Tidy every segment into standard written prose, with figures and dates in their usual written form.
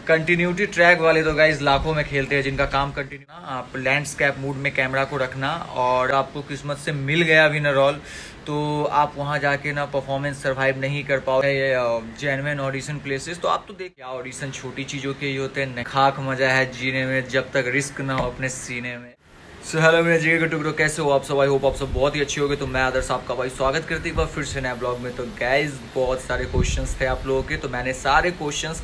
Continuity track वाले तो guys लाखों में खेलते हैं, जिनका काम कंटिन्यू आप लैंडस्केप मूड में कैमरा को रखना, और आपको किस्मत से मिल गया विनर रोल तो आप वहां जाके ना परफॉर्मेंस सरवाइव नहीं कर पाओगे। जेन्युइन ऑडिशन प्लेसेस तो आप तो देख, क्या ऑडिशन छोटी चीजों के ही होते हैं। खाक मजा है जीने में जब तक रिस्क ना हो अपने सीने में। सो हेलो मेरे जिगर के टुकड़ों, कैसे हो आप सब? आई होप आप सब बहुत ही अच्छे होगे। तो मैं आदर्श आपका भाई स्वागत करती हूँ फिर से नया ब्लॉग में। तो गाइज बहुत सारे क्वेश्चंस थे आप लोगों के, तो मैंने सारे क्वेश्चंस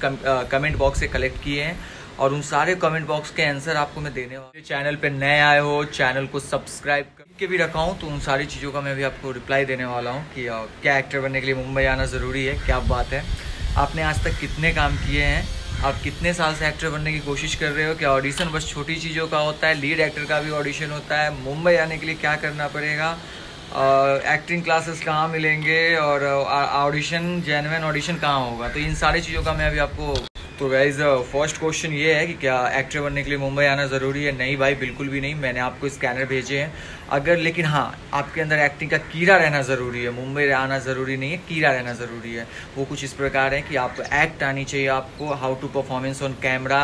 कमेंट बॉक्स से कलेक्ट किए हैं और उन सारे कमेंट बॉक्स के आंसर आपको मैं देने वाला हूँ। चैनल पे नए आए हो, चैनल को सब्सक्राइब करके भी रखा हूँ, तो उन सारी चीज़ों का मैं भी आपको रिप्लाई देने वाला हूँ कि क्या एक्टर बनने के लिए मुंबई आना ज़रूरी है, क्या बात है, आपने आज तक कितने काम किए हैं, आप कितने साल से एक्टर बनने की कोशिश कर रहे हो, क्या ऑडिशन बस छोटी चीज़ों का होता है, लीड एक्टर का भी ऑडिशन होता है, मुंबई आने के लिए क्या करना पड़ेगा, एक्टिंग क्लासेस कहाँ मिलेंगे, और ऑडिशन जेन्युइन ऑडिशन कहाँ होगा। तो इन सारी चीज़ों का मैं अभी आपको। तो गाइज फर्स्ट क्वेश्चन ये है कि क्या एक्टर बनने के लिए मुंबई आना ज़रूरी है? नहीं भाई, बिल्कुल भी नहीं। मैंने आपको स्कैनर भेजे हैं अगर, लेकिन हाँ आपके अंदर एक्टिंग का कीड़ा रहना ज़रूरी है। मुंबई आना ज़रूरी नहीं है, कीड़ा रहना ज़रूरी है। वो कुछ इस प्रकार है कि आप एक्ट आनी चाहिए आपको, how to performance on camera,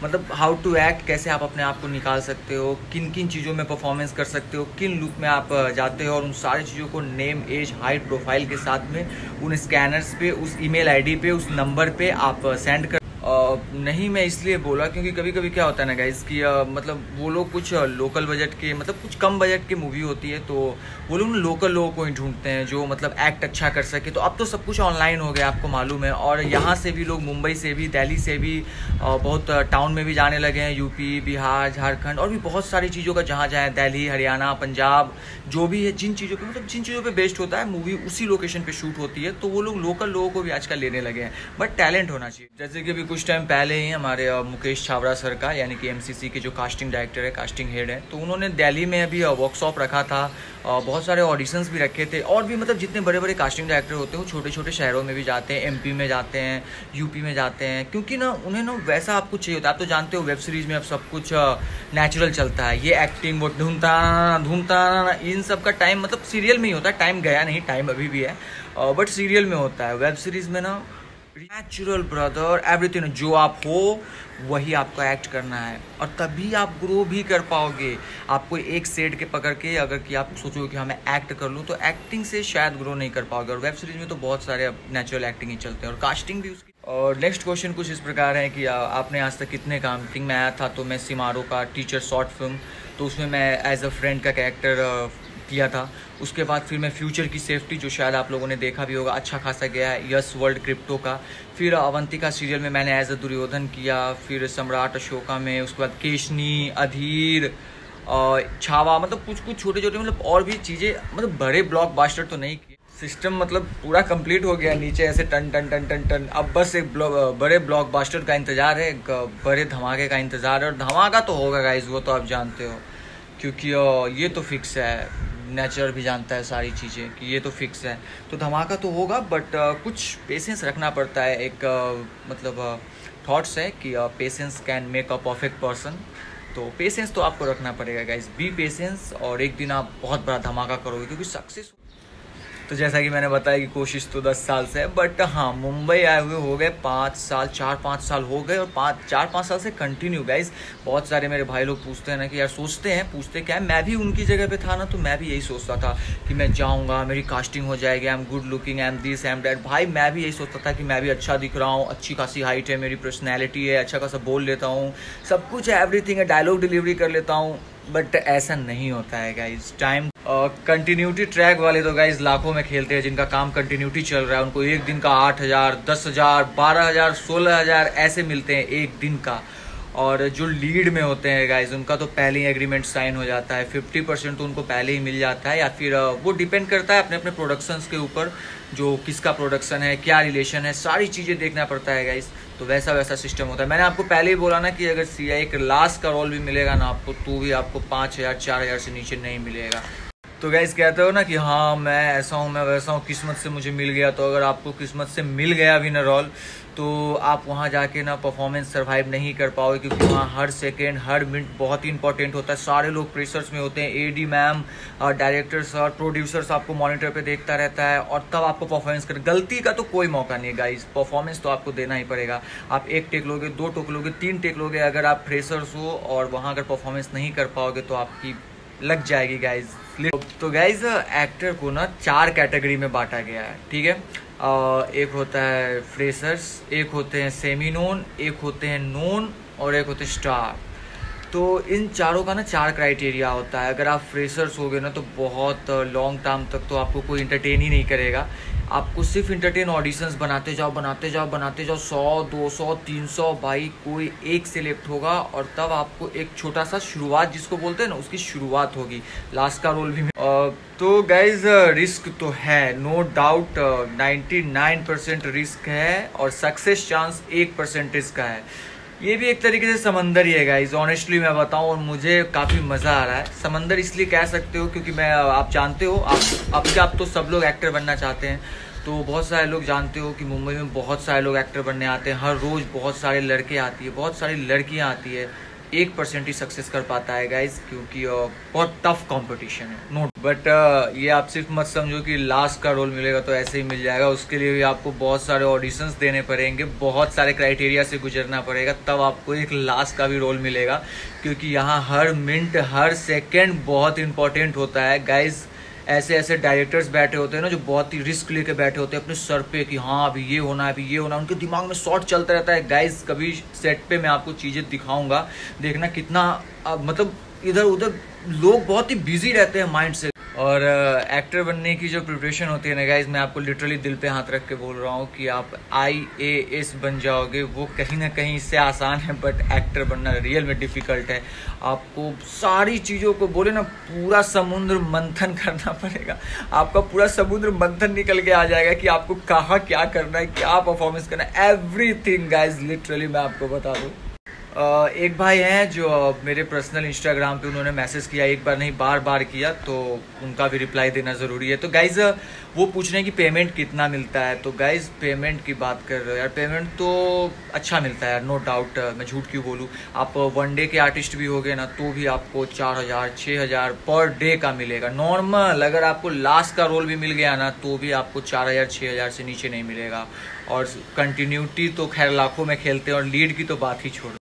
मतलब हाउ टू एक्ट, कैसे आप अपने आप को निकाल सकते हो, किन किन चीज़ों में परफॉर्मेंस कर सकते हो, किन लुक में आप जाते हो, और उन सारी चीज़ों को नेम, एज, हाइट, प्रोफाइल के साथ में उन स्कैनर्स पे, उस ईमेल आईडी पे, उस नंबर पे आप सेंड कर। नहीं, मैं इसलिए बोला क्योंकि कभी कभी क्या होता है ना गाइज कि मतलब वो लोग कुछ लोकल बजट के, मतलब कुछ कम बजट की मूवी होती है, तो वो लोग लोकल लोगों को ही ढूंढते हैं जो मतलब एक्ट अच्छा कर सके। तो अब तो सब कुछ ऑनलाइन हो गया, आपको मालूम है, और यहाँ से भी लोग मुंबई से भी, दिल्ली से भी बहुत टाउन में भी जाने लगे हैं, यूपी, बिहार, झारखंड, और भी बहुत सारी चीज़ों का जहाँ जाए, दिल्ली, हरियाणा, पंजाब, जो भी है, जिन चीज़ों पे मतलब जिन चीज़ों पे बेस्ड होता है मूवी, उसी लोकेशन पे शूट होती है, तो वो लोग लोकल लोगों को भी आजकल लेने लगे हैं। बट टैलेंट होना चाहिए। जैसे कि अभी कुछ टाइम पहले ही हमारे मुकेश छाबड़ा सर का, यानी कि एमसीसी के जो कास्टिंग डायरेक्टर है, कास्टिंग हेड है, तो उन्होंने दिल्ली में अभी वर्कशॉप रखा था, बहुत सारे ऑडिशंस भी रखे थे, और भी मतलब जितने बड़े बड़े कास्टिंग डायरेक्टर होते हैं वो छोटे छोटे शहरों में भी जाते हैं, एमपी में जाते हैं, यूपी में जाते हैं, क्योंकि ना उन्हें ना वैसा आप कुछ चाहिए होता है। आप तो जानते हो वेब सीरीज़ में अब सब कुछ नेचुरल चलता है, ये एक्टिंग वो ढूंढता इन सब का टाइम मतलब सीरियल में ही होता है। टाइम गया नहीं, टाइम अभी भी है, बट सीरियल में होता है। वेब सीरीज़ में ना नेचुरल ब्रदर, एवरीथिंग जो आप हो वही आपको एक्ट करना है, और तभी आप ग्रो भी कर पाओगे। आपको एक सेट के पकड़ के अगर कि आप सोचोगे कि हाँ मैं एक्ट कर लूँ, तो एक्टिंग से शायद ग्रो नहीं कर पाओगे, और वेब सीरीज में तो बहुत सारे नेचुरल एक्टिंग ही चलते हैं, और कास्टिंग भी उसकी। और नेक्स्ट क्वेश्चन कुछ इस प्रकार है कि आपने आज तक कितने काम में आया था? तो मैं सिमारो का टीचर शॉर्ट फिल्म, तो उसमें मैं एज अ फ्रेंड का कैरेक्टर किया था। उसके बाद फिर मैं फ्यूचर की सेफ्टी, जो शायद आप लोगों ने देखा भी होगा, अच्छा खासा गया है, यस वर्ल्ड क्रिप्टो का। फिर अवंतिका सीरियल में मैंने एज अ दुर्योधन किया, फिर सम्राट अशोका में, उसके बाद केशनी, अधीर, छावा, मतलब कुछ कुछ छोटे छोटे मतलब और भी चीज़ें, मतलब बड़े ब्लॉकबस्टर तो नहीं किए। सिस्टम मतलब पूरा कंप्लीट हो गया, नीचे ऐसे टन टन टन टन टन। अब बस एक बड़े ब्लॉकबस्टर का इंतज़ार है, एक बड़े धमाके का इंतज़ार है, और धमाका तो होगा गाइज, वो तो आप जानते हो, क्योंकि ये तो फिक्स है, नेचर भी जानता है सारी चीज़ें कि ये तो फिक्स है, तो धमाका तो होगा। बट कुछ पेशेंस रखना पड़ता है। एक मतलब थॉट्स है कि patience can make a perfect person, तो पेशेंस तो आपको रखना पड़ेगा गाइस, बी पेशेंस, और एक दिन आप बहुत बड़ा धमाका करोगे, क्योंकि सक्सेस। तो जैसा कि मैंने बताया कि कोशिश तो 10 साल से है, बट हाँ मुंबई आए हुए हो गए 5 साल, 4-5 साल हो गए, और 4-5 साल से कंटिन्यू गाइज। बहुत सारे मेरे भाई लोग पूछते हैं ना कि यार पूछते क्या है, मैं भी उनकी जगह पे था ना, तो मैं भी यही सोचता था कि मैं जाऊँगा, मेरी कास्टिंग हो जाएगी, I am good looking, I am this, I am that. भाई मैं भी यही सोचता था कि मैं भी अच्छा दिख रहा हूँ, अच्छी खासी हाइट है, मेरी पर्सनैलिटी है, अच्छा खासा बोल लेता हूँ, सब कुछ है, एवरीथिंग है, डायलॉग डिलीवरी कर लेता हूँ, बट ऐसा नहीं होता है गाइज। टाइम कंटिन्यूटी ट्रैक वाले तो गाइज लाखों में खेलते हैं, जिनका काम कंटिन्यूटी चल रहा है, उनको एक दिन का 8,000, 10,000, 12,000, 16,000 ऐसे मिलते हैं एक दिन का। और जो लीड में होते हैं गाइज, उनका तो पहले ही एग्रीमेंट साइन हो जाता है, 50% तो उनको पहले ही मिल जाता है, या फिर वो डिपेंड करता है अपने अपने प्रोडक्शंस के ऊपर, जो किसका प्रोडक्शन है, क्या रिलेशन है, सारी चीज़ें देखना पड़ता है गाइज। तो वैसा वैसा सिस्टम होता है। मैंने आपको पहले ही बोला ना कि अगर सीआई एक लास्ट का रोल भी मिलेगा ना आपको, तो भी आपको 5,000, 4,000 से नीचे नहीं मिलेगा। तो गाइस कहते हो ना कि हाँ मैं ऐसा हूँ मैं वैसा हूँ, किस्मत से मुझे मिल गया। तो अगर आपको किस्मत से मिल गया विनर रोल तो आप वहाँ जाके ना परफॉर्मेंस सर्वाइव नहीं कर पाओगे, क्योंकि वहाँ हर सेकेंड हर मिनट बहुत ही इंपॉर्टेंट होता है। सारे लोग प्रेशर्स में होते हैं, एडी मैम और डायरेक्टर्स और प्रोड्यूसर्स आपको मॉनिटर पे देखता रहता है, और तब आपको परफॉर्मेंस कर, गलती का तो कोई मौका नहीं है गाइस, परफॉर्मेंस तो आपको देना ही पड़ेगा। आप 1 टेक लोगे, 2 टेक लोगे, 3 टेक लोगे, अगर आप फ्रेशर्स हो और वहाँ अगर परफॉर्मेंस नहीं कर पाओगे तो आपकी लग जाएगी गाइज। तो गाइज एक्टर को ना 4 कैटेगरी में बांटा गया है, ठीक है। एक होता है फ्रेशर्स, एक होते हैं सेमी नोन, एक होते हैं नोन और एक होते हैं स्टार। तो इन चारों का ना 4 क्राइटेरिया होता है। अगर आप फ्रेशर्स हो गए ना तो बहुत लॉन्ग टर्म तक तो आपको कोई इंटरटेन ही नहीं करेगा। आपको सिर्फ इंटरटेन ऑडिशंस बनाते जाओ बनाते जाओ बनाते जाओ, 100 200 300 भाई कोई एक सिलेक्ट होगा, और तब आपको एक छोटा सा शुरुआत जिसको बोलते हैं ना उसकी शुरुआत होगी, लास्ट का रोल भी तो गाइज रिस्क तो है, नो डाउट 99% रिस्क है और सक्सेस चांस 1% रिस्क का है। ये भी एक तरीके से समंदर ही है गाइज, ऑनेस्टली मैं बताऊं, और मुझे काफ़ी मज़ा आ रहा है। समंदर इसलिए कह सकते हो क्योंकि मैं, आप जानते हो, आप तो सब लोग एक्टर बनना चाहते हैं, तो बहुत सारे लोग जानते हो कि मुंबई में बहुत सारे लोग एक्टर बनने आते हैं, हर रोज़ बहुत सारे लड़के आती है, बहुत सारी लड़कियां आती है, 1% ही सक्सेस कर पाता है गाइज, क्योंकि बहुत टफ कंपटीशन है नो। बट ये आप सिर्फ मत समझो कि लास्ट का रोल मिलेगा तो ऐसे ही मिल जाएगा, उसके लिए भी आपको बहुत सारे ऑडिशंस देने पड़ेंगे, बहुत सारे क्राइटेरिया से गुजरना पड़ेगा, तब आपको एक लास्ट का भी रोल मिलेगा, क्योंकि यहाँ हर मिनट हर सेकेंड बहुत इंपॉर्टेंट होता है गाइज। ऐसे ऐसे डायरेक्टर्स बैठे होते हैं ना जो बहुत ही रिस्क लेके बैठे होते हैं अपने सर पे कि हाँ अभी ये होना है, अभी ये होना है, उनके दिमाग में शॉट चलता रहता है गाइज। कभी सेट पे मैं आपको चीज़ें दिखाऊंगा, देखना कितना मतलब इधर उधर लोग बहुत ही बिजी रहते हैं माइंड से। और एक्टर बनने की जो प्रिपरेशन होती है ना गाइज, मैं आपको लिटरली दिल पे हाथ रख के बोल रहा हूँ कि आप IAS बन जाओगे, वो कहीं ना कहीं इससे आसान है, बट एक्टर बनना रियल में डिफ़िकल्ट है। आपको सारी चीज़ों को बोले ना पूरा समुद्र मंथन करना पड़ेगा, आपका पूरा समुद्र मंथन निकल के आ जाएगा कि आपको कहाँ क्या करना है, क्या परफॉर्मेंस करना है, एवरीथिंग गाइज लिटरली मैं आपको बता दूँ। एक भाई हैं जो मेरे पर्सनल इंस्टाग्राम पे उन्होंने मैसेज किया, एक बार नहीं बार बार किया, तो उनका भी रिप्लाई देना ज़रूरी है। तो गाइज़ वो पूछ रहे हैं कि पेमेंट कितना मिलता है। तो गाइज़ पेमेंट की बात कर रहे हो यार, पेमेंट तो अच्छा मिलता है यार, नो डाउट, मैं झूठ क्यों बोलूँ। आप 1 डे के आर्टिस्ट भी हो गए ना तो भी आपको 4000 6000 पर डे का मिलेगा नॉर्मल। अगर आपको लास्ट का रोल भी मिल गया ना तो भी आपको 4000 6000 से नीचे नहीं मिलेगा। और कंटिन्यूटी तो खैर लाखों में खेलते हैं, और लीड की तो बात ही छोड़ो।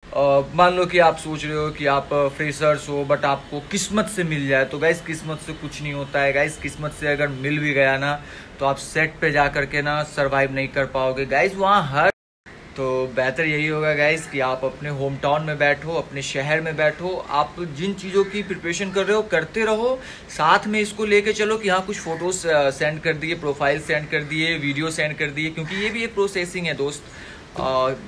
मान लो कि आप सोच रहे हो कि आप फ्रेशर्स हो बट आपको किस्मत से मिल जाए, तो गाइस किस्मत से कुछ नहीं होता है गाइस। किस्मत से अगर मिल भी गया ना तो आप सेट पे जा करके ना सरवाइव नहीं कर पाओगे गाइस वहाँ हर। तो बेहतर यही होगा गाइस कि आप अपने होम टाउन में बैठो, अपने शहर में बैठो, आप जिन चीज़ों की प्रिपरेशन कर रहे हो करते रहो, साथ में इसको लेके चलो कि हाँ कुछ फोटोज सेंड कर दिए, प्रोफाइल सेंड कर दिए, वीडियो सेंड कर दिए, क्योंकि ये भी एक प्रोसेसिंग है दोस्त।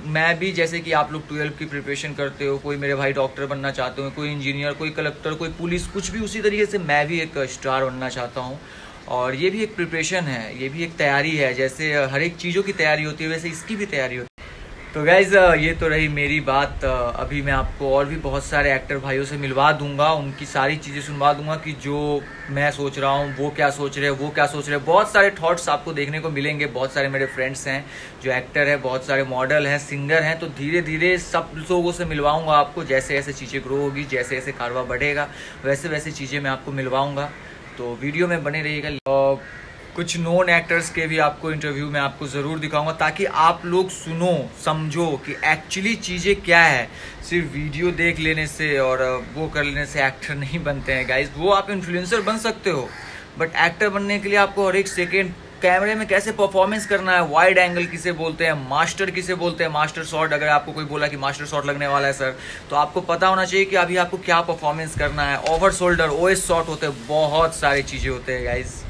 मैं भी जैसे कि आप लोग 12 की प्रिपरेशन करते हो, कोई मेरे भाई डॉक्टर बनना चाहते हो, कोई इंजीनियर, कोई कलेक्टर, कोई पुलिस, कुछ भी, उसी तरीके से मैं भी एक स्टार बनना चाहता हूँ। और ये भी एक प्रिपरेशन है, ये भी एक तैयारी है, जैसे हर एक चीज़ों की तैयारी होती है वैसे इसकी भी तैयारी होती है। तो गाइज़ ये तो रही मेरी बात। अभी मैं आपको और भी बहुत सारे एक्टर भाइयों से मिलवा दूंगा, उनकी सारी चीज़ें सुनवा दूंगा कि जो मैं सोच रहा हूँ वो क्या सोच रहे हैं, वो क्या सोच रहे हैं। बहुत सारे थॉट्स आपको देखने को मिलेंगे। बहुत सारे मेरे फ्रेंड्स हैं जो एक्टर है, बहुत सारे मॉडल हैं, सिंगर हैं, तो धीरे धीरे सब लोगों से मिलवाऊंगा आपको। जैसे जैसे चीज़ें ग्रो होगी, जैसे जैसे कारवा बढ़ेगा, वैसे वैसे चीज़ें मैं आपको मिलवाऊँगा। तो वीडियो में बने रहिएगा। कुछ नोन एक्टर्स के भी आपको इंटरव्यू में आपको ज़रूर दिखाऊंगा, ताकि आप लोग सुनो समझो कि एक्चुअली चीज़ें क्या है। सिर्फ वीडियो देख लेने से और वो कर लेने से एक्टर नहीं बनते हैं गाइज। वो आप इन्फ्लुएंसर बन सकते हो, बट एक्टर बनने के लिए आपको हर एक सेकेंड कैमरे में कैसे परफॉर्मेंस करना है, वाइड एंगल किसे बोलते हैं, मास्टर किसे बोलते हैं, मास्टर शॉट। अगर आपको कोई बोला कि मास्टर शॉट लगने वाला है सर, तो आपको पता होना चाहिए कि अभी आपको क्या परफॉर्मेंस करना है। ओवर शोल्डर, OS शॉट होते हैं, बहुत सारी चीज़ें होते हैं गाइज।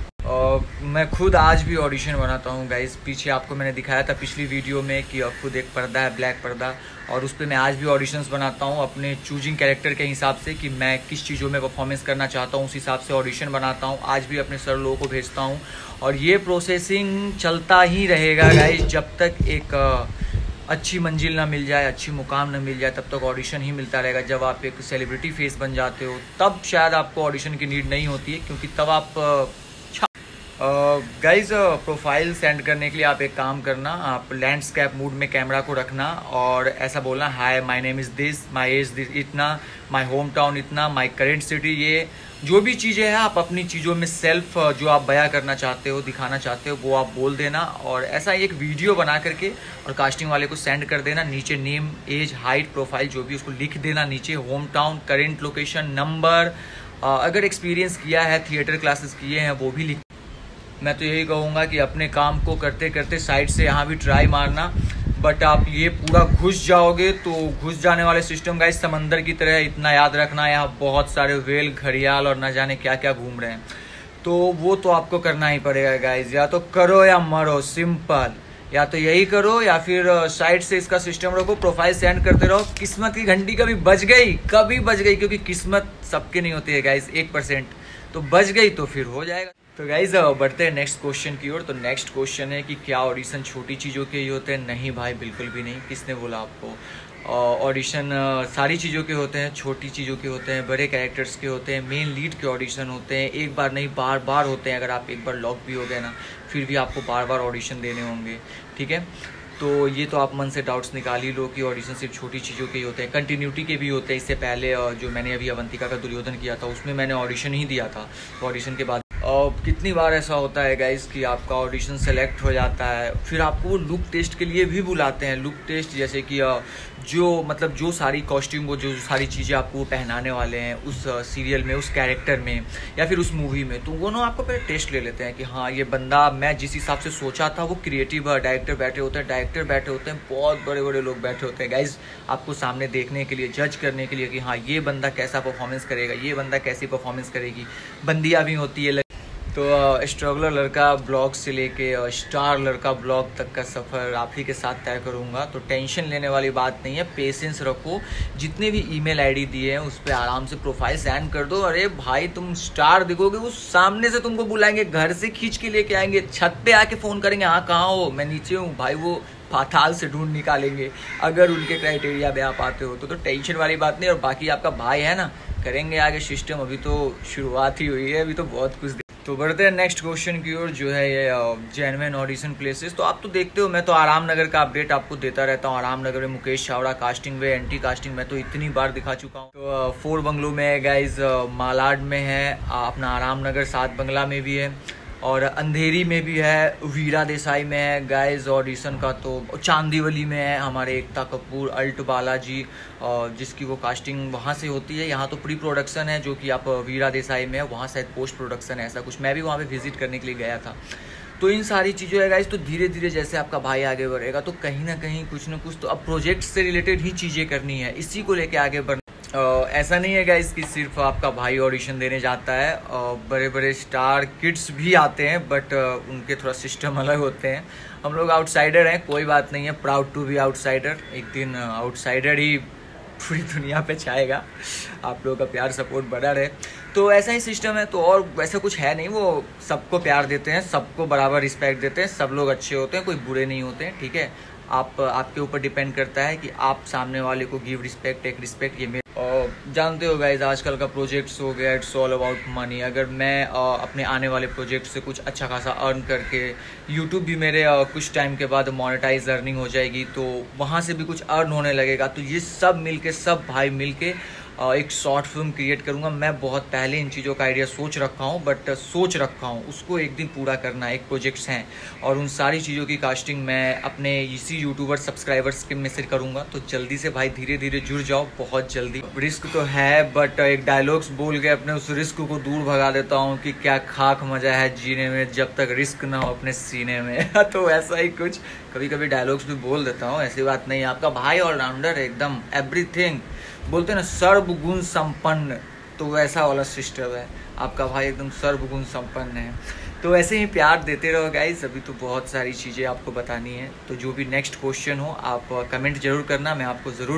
मैं खुद आज भी ऑडिशन बनाता हूँ गाइज। पीछे आपको मैंने दिखाया था पिछली वीडियो में कि खुद एक पर्दा है, ब्लैक पर्दा, और उस पर मैं आज भी ऑडिशंस बनाता हूँ अपने चूजिंग कैरेक्टर के हिसाब से कि मैं किस चीज़ों में परफॉर्मेंस करना चाहता हूँ, उस हिसाब से ऑडिशन बनाता हूँ। आज भी अपने सर लोगों को भेजता हूँ, और ये प्रोसेसिंग चलता ही रहेगा गाइज जब तक एक अच्छी मंजिल ना मिल जाए, अच्छी मुकाम ना मिल जाए, तब तक ऑडिशन ही मिलता रहेगा। जब आप एक सेलिब्रिटी फेस बन जाते हो तब शायद आपको ऑडिशन की नीड नहीं होती है, क्योंकि तब आप गाइज प्रोफाइल सेंड करने के लिए आप एक काम करना, आप लैंडस्केप मूड में कैमरा को रखना और ऐसा बोलना, hi my name is this, my age this इतना, माय होम टाउन इतना, माय करेंट सिटी, ये जो भी चीज़ें हैं आप अपनी चीज़ों में सेल्फ जो आप बयां करना चाहते हो, दिखाना चाहते हो, वो आप बोल देना और ऐसा एक वीडियो बना करके और कास्टिंग वाले को सेंड कर देना। नीचे नेम, एज, हाइट, प्रोफाइल जो भी उसको लिख देना, नीचे home town, current location, number, अगर एक्सपीरियंस किया है, थिएटर क्लासेस किए हैं वो भी लिख। मैं तो यही कहूँगा कि अपने काम को करते करते साइड से यहाँ भी ट्राई मारना, बट आप ये पूरा घुस जाओगे तो घुस जाने वाले सिस्टम गाइस समंदर की तरह है। इतना याद रखना, यहाँ बहुत सारे व्हेल, घड़ियाल और न जाने क्या क्या घूम रहे हैं, तो वो तो आपको करना ही पड़ेगा गाइस। या तो करो या मरो, सिंपल। या तो यही करो या फिर साइड से इसका सिस्टम रखो, प्रोफाइल सेंड करते रहो। किस्मत की घंटी कभी बज गई, क्योंकि किस्मत सबके नहीं होती है गाइस, 1%, तो बज गई तो फिर हो जाएगा। तो गाइज बढ़ते हैं नेक्स्ट क्वेश्चन की ओर। तो नेक्स्ट क्वेश्चन है कि क्या ऑडिशन छोटी चीज़ों के ही होते हैं? नहीं भाई, बिल्कुल भी नहीं। किसने बोला आपको? ऑडिशन सारी चीज़ों के होते हैं, छोटी चीज़ों के होते हैं, बड़े कैरेक्टर्स के होते हैं, मेन लीड के ऑडिशन होते हैं, एक बार नहीं बार बार होते हैं। अगर आप एक बार लॉक भी हो गए ना, फिर भी आपको बार बार ऑडिशन देने होंगे, ठीक है। तो ये तो आप मन से डाउट्स निकाल ही लो कि ऑडिशन सिर्फ छोटी चीज़ों के ही होते हैं। कंटिन्यूटी के भी होते हैं। इससे पहले जो मैंने अभी अवंतिका का दुर्योधन किया था उसमें मैंने ऑडिशन ही दिया था। तो ऑडिशन के बाद कितनी बार ऐसा होता है गाइस कि आपका ऑडिशन सेलेक्ट हो जाता है, फिर आपको वो लुक टेस्ट के लिए भी बुलाते हैं। लुक टेस्ट जैसे कि जो सारी कॉस्ट्यूम को, जो सारी चीज़ें आपको पहनाने वाले हैं उस सीरियल में, उस कैरेक्टर में या फिर उस मूवी में, तो वो ना आपको पहले टेस्ट ले लेते हैं कि हाँ ये बंदा, मैं जिस हिसाब से सोचा था वो क्रिएटिव है। डायरेक्टर बैठे होते हैं, बहुत बड़े बड़े लोग बैठे होते हैं गाइज आपको सामने देखने के लिए, जज करने के लिए कि हाँ ये बंदा कैसा परफॉर्मेंस करेगा, ये बंदा कैसी परफॉर्मेंस करेगी। बंदियाँ भी होती है। तो स्ट्रगलर लड़का ब्लॉग से लेके स्टार लड़का ब्लॉग तक का सफ़र आप ही के साथ तय करूँगा। तो टेंशन लेने वाली बात नहीं है, पेशेंस रखो। जितने भी ईमेल आईडी दिए हैं उस पर आराम से प्रोफाइल सेंड कर दो। अरे भाई तुम स्टार दिखोगे, वो सामने से तुमको बुलाएंगे, घर से खींच के लेके आएंगे, छत पे आके फ़ोन करेंगे, हाँ कहाँ हो, मैं नीचे हूँ भाई, वो पाताल से ढूंढ निकालेंगे अगर उनके क्राइटेरिया पे आप आते हो तो टेंशन वाली बात नहीं। और बाकी आपका भाई है ना, करेंगे आगे सिस्टम, अभी तो शुरुआत ही हुई है, अभी तो बहुत कुछ। तो बढ़ते हैं नेक्स्ट क्वेश्चन की ओर, जो है ये जेन्युइन ऑडिशन प्लेसेस। तो आप तो देखते हो मैं तो आराम नगर का अपडेट आपको देता रहता हूँ। आराम नगर में मुकेश छावड़ा कास्टिंग वे, एंटी कास्टिंग मैं तो इतनी बार दिखा चुका हूँ। तो 4 बंगलों में है गाइज, मालाड में है, अपना आराम नगर 7 बंगला में भी है, और अंधेरी में भी है, वीरा देसाई में है गाइज ऑडिशन का। तो चांदीवली में है हमारे एकता कपूर, अल्ट बालाजी, जिसकी वो कास्टिंग वहाँ से होती है। यहाँ तो प्री प्रोडक्शन है, जो कि आप वीरा देसाई में है, वहाँ शायद पोस्ट प्रोडक्शन है, ऐसा कुछ। मैं भी वहाँ पे विजिट करने के लिए गया था। तो इन सारी चीज़ों है गाइज। तो धीरे धीरे जैसे आपका भाई आगे बढ़ेगा तो कहीं ना कहीं कुछ ना कुछ तो अब प्रोजेक्ट से रिलेटेड ही चीज़ें करनी है, इसी को लेके आगे बढ़ना। ऐसा नहीं है गाइस कि सिर्फ आपका भाई ऑडिशन देने जाता है, बड़े बड़े स्टार किड्स भी आते हैं, बट उनके थोड़ा सिस्टम अलग होते हैं। हम लोग आउटसाइडर हैं, कोई बात नहीं है, प्राउड टू बी आउटसाइडर। एक दिन आउटसाइडर ही पूरी दुनिया पे छाएगा, आप लोगों का प्यार सपोर्ट बना रहे। तो ऐसा ही सिस्टम है, तो और वैसा कुछ है नहीं। वो सबको प्यार देते हैं, सबको बराबर रिस्पेक्ट देते हैं, सब लोग अच्छे होते हैं, कोई बुरे नहीं होते हैं, ठीक है। आपके ऊपर डिपेंड करता है कि आप सामने वाले को गिव रिस्पेक्ट, टेक रिस्पेक्ट। ये और जानते हो गाइज आजकल का प्रोजेक्ट्स हो गया, इट्स ऑल अबाउट मनी। अगर मैं अपने आने वाले प्रोजेक्ट से कुछ अच्छा खासा अर्न करके, यूट्यूब भी मेरे कुछ टाइम के बाद मोनेटाइज अर्निंग हो जाएगी, तो वहाँ से भी कुछ अर्न होने लगेगा। तो ये सब मिलके, सब भाई मिलके एक शॉर्ट फिल्म क्रिएट करूँगा। मैं बहुत पहले इन चीज़ों का आइडिया सोच रखा हूँ, बट सोच रखा हूँ उसको एक दिन पूरा करना। एक प्रोजेक्ट्स हैं और उन सारी चीज़ों की कास्टिंग मैं अपने इसी यूट्यूबर सब्सक्राइबर्स के में से करूँगा। तो जल्दी से भाई धीरे धीरे जुड़ जाओ, बहुत जल्दी। रिस्क तो है, बट एक डायलॉग्स बोल के अपने उस रिस्क को दूर भगा देता हूँ कि क्या खाक मजा है जीने में जब तक रिस्क ना हो अपने सीने में। तो ऐसा ही कुछ कभी कभी डायलॉग्स भी बोल देता हूँ, ऐसी बात नहीं है। आपका भाई ऑलराउंडर है एकदम, एवरीथिंग बोलते हैं ना, सर्वगुण संपन्न, तो वैसा वाला सिस्टम है। आपका भाई एकदम सर्वगुण संपन्न है। तो ऐसे ही प्यार देते रहो गाइस। अभी तो बहुत सारी चीज़ें आपको बतानी है। तो जो भी नेक्स्ट क्वेश्चन हो आप कमेंट जरूर करना, मैं आपको ज़रूर